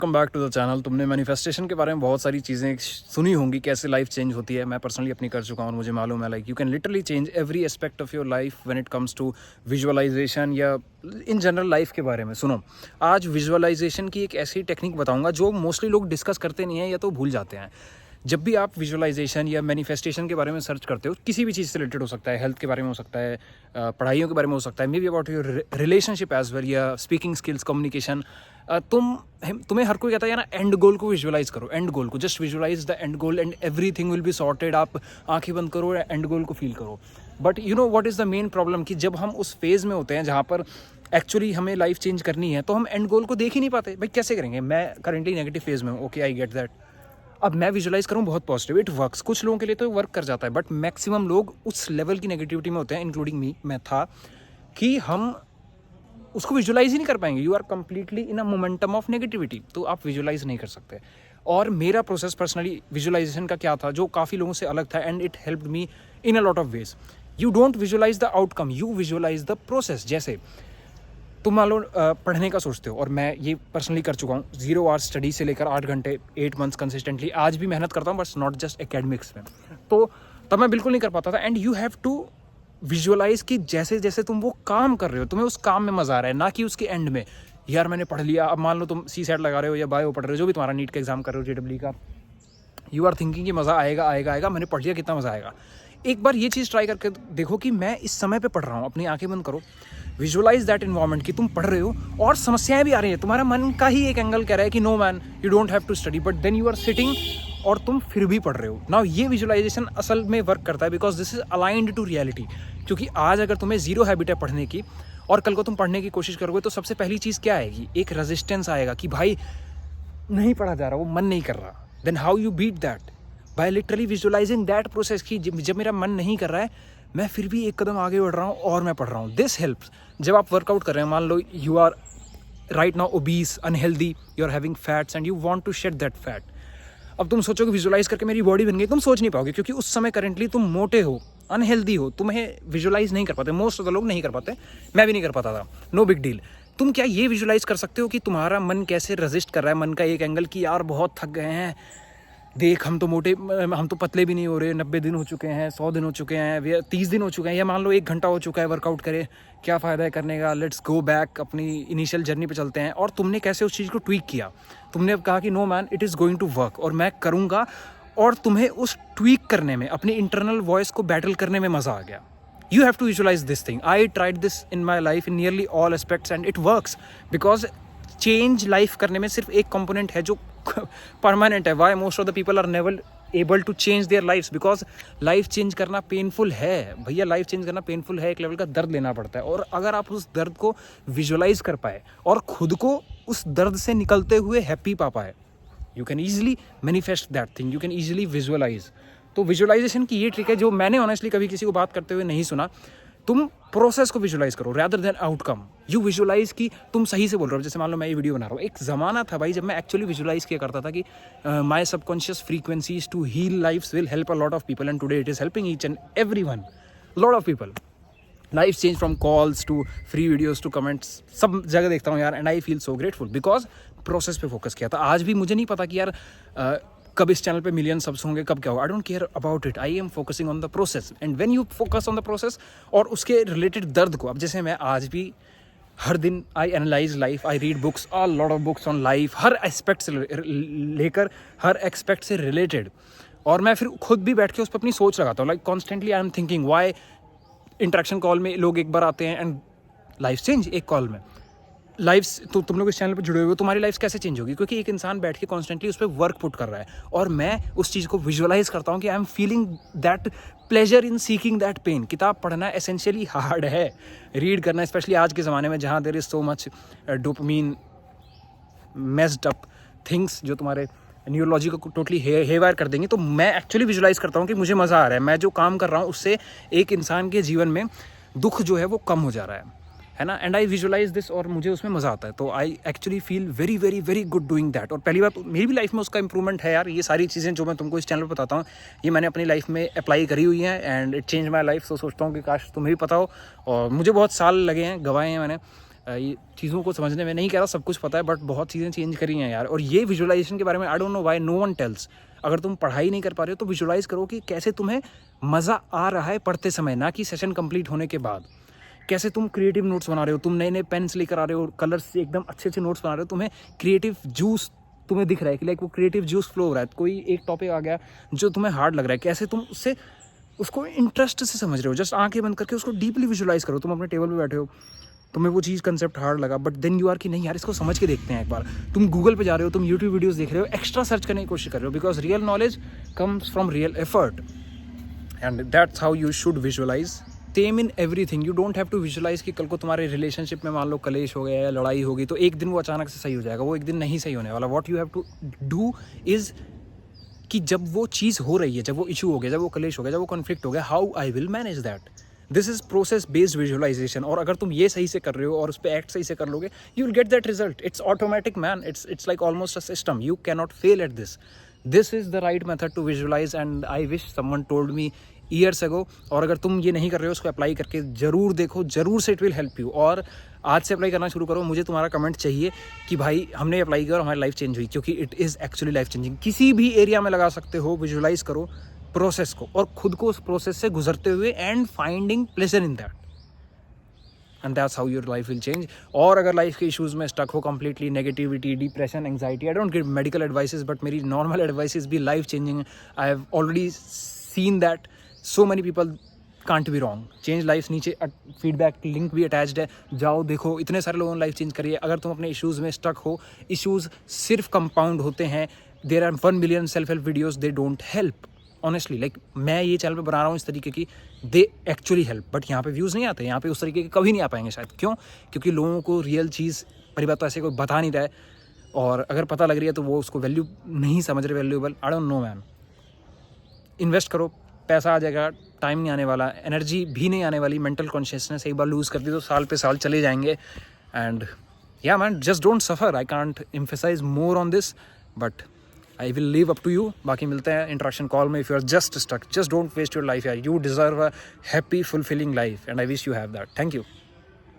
Welcome back to the channel. तुमने manifestation के बारे में बहुत सारी चीज़ें सुनी होंगी, कैसे लाइफ चेंज होती है। मैं पर्सनली अपनी कर चुका हूँ और मुझे मालूम है like you can literally change every aspect of your life when it comes to visualization या इन जनरल लाइफ के बारे में। सुनो, आज विजुअलाइजेशन की एक ऐसी टेक्निक बताऊँगा जो मोस्टली लोग डिस्कस करते नहीं हैं या तो भूल जाते हैं। जब भी आप विजुअलाइजेशन या मैनिफेस्टेशन के बारे में सर्च करते हो, किसी भी चीज़ से रिलेटेड हो सकता है, हेल्थ के बारे में हो सकता है, पढ़ाइयों के बारे में हो सकता है, maybe about your relationship as well या स्पीकिंग स्किल्स, कम्युनिकेशन, तुम्हें हर कोई कहता है यार एंड गोल को विजुअलाइज करो, एंड गोल को just visualize the end goal and everything will be sorted. आप आंखें बंद करो, एंड गोल को फील करो। But you know what is the main problem कि जब हम उस फेज़ में होते हैं जहाँ पर एक्चुअली हमें लाइफ चेंज करनी है, तो हम एंड गोल को देख ही नहीं पाते। भाई कैसे करेंगे? मैं करेंटली नेगेटिव फेज़ में हूँ, ओके आई गेट दैट। अब मैं विजुअलाइज करूँ बहुत पॉजिटिव, इट वर्क्स। कुछ लोगों के लिए तो वर्क कर जाता है, बट मैक्सिमम लोग उस लेवल की नेगेटिविटी में होते हैं, इंक्लूडिंग मी, मैं था, कि हम उसको विजुअलाइज ही नहीं कर पाएंगे। You are completely in a momentum of negativity, तो आप विजुअलाइज नहीं कर सकते। और मेरा प्रोसेस पर्सनली विजुअलाइजेशन का क्या था जो काफ़ी लोगों से अलग था, and it helped me in a lot of ways. You don't visualize the outcome, you visualize the process. जैसे तुम मान लो पढ़ने का सोचते हो, और मैं ये पर्सनली कर चुका हूँ, 0 आवर्स स्टडी से लेकर 8 घंटे 8 मंथ्स कंसिस्टेंटली आज भी मेहनत करता हूँ, बट नॉट जस्ट एकेडमिक्स में। तो तब मैं बिल्कुल नहीं कर पाता था। And you have to visualize कि जैसे जैसे तुम वो काम कर रहे हो, तुम्हें उस काम में मज़ा आ रहा है, ना कि उसके एंड में यार मैंने पढ़ लिया। अब मान लो तुम CSAT लगा रहे हो या बायो पढ़ रहे हो, जो भी तुम्हारा नीट का एग्जाम कर रहे हो, JEE का, यू आर थिंकिंग कि मज़ा आएगा आएगा आएगा, मैंने पढ़ लिया, कितना मज़ा आएगा। एक बार ये चीज़ ट्राई करके देखो कि मैं इस समय पे पढ़ रहा हूँ। अपनी आंखें बंद करो, विजुअलाइज दैट इन्वायरमेंट कि तुम पढ़ रहे हो और समस्याएं भी आ रही हैं। तुम्हारा मन का ही एक एंगल कह रहा है कि no man, you don't have to study, but then you are sitting और तुम फिर भी पढ़ रहे हो। नाउ ये विजुअलाइजेशन असल में वर्क करता है because this is aligned to reality. क्योंकि आज अगर तुम्हें 0 हैबिट है पढ़ने की और कल को तुम पढ़ने की कोशिश करोगे, तो सबसे पहली चीज़ क्या आएगी? एक रेजिस्टेंस आएगा कि भाई नहीं पढ़ा जा रहा, वो मन नहीं कर रहा। Then how you beat that? By literally visualizing that process कि जब मेरा मन नहीं कर रहा है, मैं फिर भी एक कदम आगे बढ़ रहा हूँ और मैं पढ़ रहा हूँ। This helps. जब आप वर्कआउट कर रहे हैं, मान लो you are right now obese, unhealthy, you are having fats and you want to shed that fat. अब तुम सोचोगे विजुअलाइज करके मेरी बॉडी बन गई, तुम सोच नहीं पाओगे क्योंकि उस समय करेंटली तुम मोटे हो, अनहेल्दी हो, तुम्हें विजुअलाइज नहीं कर पाते। मोस्ट ऑफ द लोग नहीं कर पाते, मैं भी नहीं कर पाता था, नो बिग डील। तुम क्या ये विजुअलाइज कर सकते हो कि तुम्हारा मन कैसे रजिस्ट कर रहा है, मन का एक एंगल कि यार बहुत थक गए हैं, देख हम तो मोटे, हम तो पतले भी नहीं हो रहे, 90 दिन हो चुके हैं, 100 दिन हो चुके हैं, 30 दिन हो चुके हैं, या मान लो 1 घंटा हो चुका है वर्कआउट करे, क्या फ़ायदा है करने का, लेट्स गो बैक, अपनी इनिशियल जर्नी पे चलते हैं। और तुमने कैसे उस चीज़ को ट्वीक किया? तुमने अब कहा कि no man, it is going to work और मैं करूँगा। और तुम्हें उस ट्वीक करने में, अपनी इंटरनल वॉइस को बैटल करने में मज़ा आ गया। You have to visualize this thing. I tried this in my life in nearly all aspects and it works because change life करने में सिर्फ एक component है जो permanent है। Why most of the people are never able to change their lives? Because life change करना painful है भैया, life change करना painful है, एक level का दर्द लेना पड़ता है। और अगर आप उस दर्द को visualize कर पाए और खुद को उस दर्द से निकलते हुए happy पा पाए, you can easily manifest that thing, you can easily visualize। तो विजुअलाइजेशन की ये ट्रिक है जो मैंने ऑनेस्टली कभी किसी को बात करते हुए नहीं सुना। तुम प्रोसेस को विजुअलाइज करो rather than outcome. You visualize कि तुम सही से बोल रहे हो। जैसे मान लो मैं ये वीडियो बना रहा हूँ, एक ज़माना था भाई जब मैं एक्चुअली विजुअलाइज किया करता था कि my subconscious frequencies to heal lifes will help a lot of people, and today it is helping each and every one, lot of people. Life change from calls to free videos to comments, सब जगह देखता हूँ यार, and I feel so grateful because process पे focus किया था। आज भी मुझे नहीं पता कि यार कब इस चैनल पे मिलियन सब्स होंगे, कब क्या होगा, I don't care about it. I am focusing on the process, and when you focus on the process और उसके रिलेटेड दर्द को, अब जैसे मैं आज भी हर दिन I analyse life, I read books, a lot of books on life, her aspect से लेकर हर एस्पेक्ट से रिलेटेड, और मैं फिर खुद भी बैठ के उस पर अपनी सोच लगाता हूँ। Like constantly I am thinking Y interaction call में लोग एक बार आते हैं एंड लाइफ चेंज एक कॉल में। लाइफ तो तुम लोग इस चैनल पर जुड़े हुए हो, तुम्हारी लाइफ कैसे चेंज होगी? क्योंकि एक इंसान बैठ के कॉन्स्टेंटली उस पर वर्क पुट कर रहा है, और मैं उस चीज़ को विजुअलाइज करता हूँ कि I am feeling that pleasure in seeking that pain. किताब पढ़ना एसेंशियली हार्ड है, रीड करना, स्पेशली आज के ज़माने में जहाँ there is so much dopamine messed up things जो तुम्हारे न्यूरोलॉजी को टोटली हेवायर कर देंगे। तो मैं एक्चुअली विजुअलाइज करता हूँ कि मुझे मज़ा आ रहा है, मैं जो काम कर रहा हूँ उससे एक इंसान के जीवन में दुख जो है वो कम हो जा रहा है ना, एंड आई विजुअलाइज दिस और मुझे उसमें मज़ा आता है। तो I actually feel very very very good doing that. और पहली बात मेरी भी लाइफ में उसका इंप्रूवमेंट है यार। ये सारी चीज़ें जो मैं तुमको इस चैनल पर बताता हूँ, ये मैंने अपनी लाइफ में अप्लाई करी हुई हैं and it change my life. तो सोचता हूँ कि काश तुम्हें भी पता हो, और मुझे बहुत साल लगे हैं, गवाए हैं मैंने, ये चीज़ों को समझने में, नहीं कह रहा सब कुछ पता है, बट बहुत चीज़ें चेंज करी हैं यार। और ये विजुअलाइजेशन के बारे में I don't know why no one tells. अगर तुम पढ़ाई नहीं कर पा रहे हो तो विजुअलाइज करो कि कैसे तुम्हें मज़ा आ रहा है पढ़ते समय, ना कि सेशन कंप्लीट होने के बाद। कैसे तुम क्रिएटिव नोट्स बना रहे हो, तुम नए नए पेन्स लेकर आ रहे हो, कलर्स से एकदम अच्छे अच्छे नोट्स बना रहे हो, तुम्हें क्रिएटिव जूस तुम्हें दिख रहा है कि लाइक वो क्रिएटिव जूस फ्लो हो रहा है। कोई एक टॉपिक आ गया जो तुम्हें हार्ड लग रहा है, कैसे तुम उससे उसको इंटरेस्ट से समझ रहे हो। जस्ट आंखें बंद करके उसको डीपली विजुअलाइज करो। तुम अपने टेबल पे बैठे हो, तुम्हें वो चीज़ कंसेप्ट हार्ड लगा, बट देन यू आर कि नहीं यार इसको समझ के देखते हैं एक बार। तुम गूगल पे जा रहे हो, तुम यूट्यूब वीडियोस देख रहे हो, एक्स्ट्रा सर्च करने की कोशिश कर रहे हो, because real knowledge comes from real effort and that's how you should visualize. Same in everything, you don't have to visualize कि कल को तुम्हारे रिलेशनशिप में मान लो कलेश हो गया या लड़ाई होगी तो एक दिन वो अचानक से सही हो जाएगा, वो एक दिन नहीं सही होने वाला। What you have to do is कि जब वो चीज़ हो रही है, जब वो इशू हो गया, जब वो कलेश हो गया, जब वो कॉन्फ्लिक्ट हो गया, how I will manage that. This is process based visualization. और अगर तुम ये सही से कर रहे हो और उस पर एक्ट सही से कर लोगे, you will get that result. It's automatic man, it's like almost a system, you can not fail at this. This is the right method to visualize and I wish someone told me years ago. और अगर तुम ये नहीं कर रहे हो उसको apply करके ज़रूर देखो, ज़रूर से इट विल हेल्प यू। और आज से अप्लाई करना शुरू करो। मुझे तुम्हारा कमेंट चाहिए कि भाई हमने अप्लाई किया और हमारी लाइफ चेंज हुई, क्योंकि it is actually life changing. किसी भी एरिया में लगा सकते हो, विजुअलाइज करो प्रोसेस को और खुद को उस प्रोसेस से गुजरते हुए and finding pleasure in that, and that's how your life will change. और अगर लाइफ के इश्यूज़ में स्टक हो completely, negativity, depression, anxiety, I don't give medical advices, but मेरी नॉर्मल एडवाइसेस भी life changing. I have already seen that so many people can't be wrong. Change lives, नीचे feedback link भी attached है, जाओ देखो। इतने सारे लोगों ने लाइफ चेंज करी है। अगर तुम अपने इश्यूज़ में स्टक हो, इश्यूज़ सिर्फ कंपाउंड होते हैं। There are 1 million self help videos, they don't help honestly. Like मैं ये चैनल पे बना रहा हूँ इस तरीके की, दे एक्चुअली हेल्प, बट यहाँ पे व्यूज़ नहीं आते। यहाँ पे उस तरीके के कभी नहीं आ पाएंगे शायद। क्यों? क्योंकि लोगों को रियल चीज़ पहली बात तो ऐसे कोई बता नहीं रहा है, और अगर पता लग रही है तो वो उसको वैल्यू नहीं समझ रहे, valuable. I don't no man. Invest करो, पैसा आ जाएगा, टाइम नहीं आने वाला, एनर्जी भी नहीं आने वाली। मेंटल कॉन्शियसनेस एक बार लूज़ कर दी तो साल पे साल चले जाएंगे। And yeah man, just don't suffer. I can't emphasize more on this, but I will leave up to you. बाकी मिलते हैं इंटरेक्शन कॉल में। If you are just stuck, just don't waste your life यार। You deserve a happy fulfilling life and I wish you have that. Thank you.